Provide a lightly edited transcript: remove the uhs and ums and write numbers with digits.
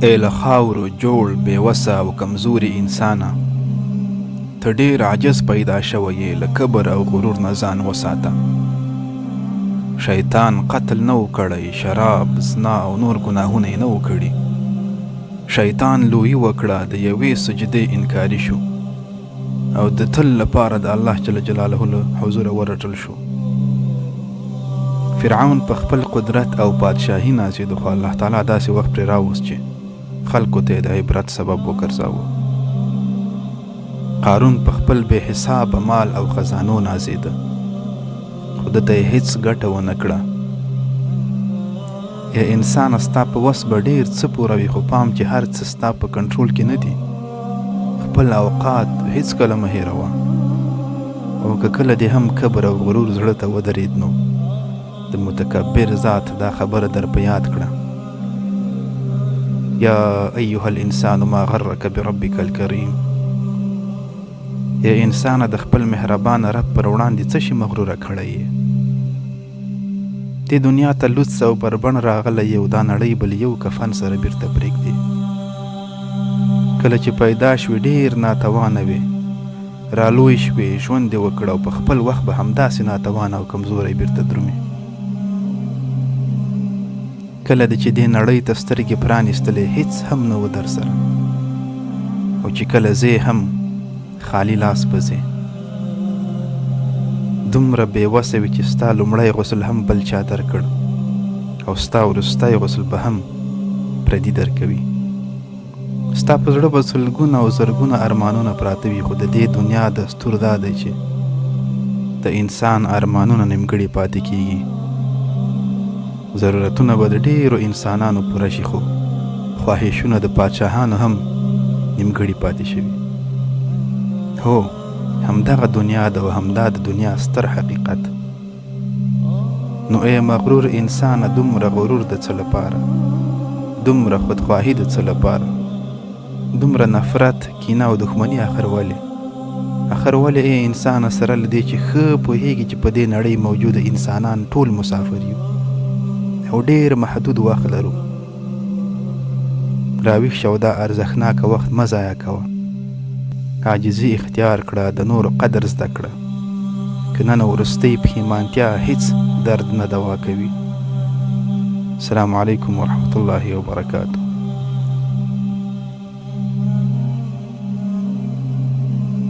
ای له خاورو جوړ بېوسه او کمزوري انسانه، ته ډېر عاجز پیدا شوی یې، له کبر او غرور نه ځان وساته. شیطان قتل نه و کړی، شراب، زنا او نور ګناهونه یې نه و کړي. شیطان لویي وکړه، د یوې سجدې انکاري شو او د تل لپاره د الله جل جلاله له حضوره ورټل شو. فرعون په خپل قدرت او بادشاهي نازېده، خو الله تعالی داسې وخت پرې راوست چې خلکو ته د عبرت سبب وګرځاوه. قارون په خپل بې حسابه مال او خزانو نازېده، خو ده ته یې هېڅ ګټه ونه کړه. یا انسانه ستا په وس به ډېر څه پوره وي، خو پام چې هر څه ستا په کنټرول کې نه دي. خپل اوقات هېڅکله مه هېروه، او که کله دې هم کبر او غرور زړه ته ودرېد، نو د متکبر ذات دا خبره در په یاد کړه: یا ایها الانسان ما غرک بربک الکریم. یا انسانه د خپل مهربان رب پر وړاندې څه شي مغروره کړی یې؟ دې دنیا ته لوڅ او بربڼ راغلی یې، او دا نړۍ بل یو کفن سره بیرته پرېږدي. کله چې پیدا شوې ډېر ناتوانه وې، رالوی شوې، ژوند دې وکړه، او په خپل وخت به همداسې ناتوانه او کمزوری بیرته درومې. کله دې چې دې نړۍ ته سترګې پرانیستلې، هېڅ هم نه و در سره، او چې کله ځې هم خالی لاس به ځې. دومره بېوسه وي چې ستا لومړی غسل هم بل چا درکړ، او ستا وروستی غسل به هم پردي درکوي. ستا په زړه به سلګونه او زرګونه ارمانونه پراته وي، خو د دې دنیا دستور دا دی چې د انسان ارمانونه نیمګړي پاتې کیږي. ضرورتونه به د ډېرو انسانانو پوره شي، خو خواهشونه د پاچاهانو هم نیمګړي پاتې شوي. هو، همدغه دنیا ده، او همدا د دنیا ستر حقیقت. نو ای مغرور انسانه، دومره غرور د څه لپاره؟ دومره خودخواهي د څه لپاره؟ دومره نفرت، کینه او دښمني آخر ولې؟ آخر ولې ای انسانه، سره له دې چې ښه پوهېږي چې په دې نړۍ موجوده انسانان ټول مسافر یو او ډېر محدود وخت لرو. راویښ شه، او دا ارزښتناکه وخت مه ضایع کوه. عاجزي اختیار کړه، د نورو قدر زده کړه، که نن وروستۍ پښیمانتیا هیڅ درد نه دوا کوي. السلام علیکم ورحمة الله وبرکاته.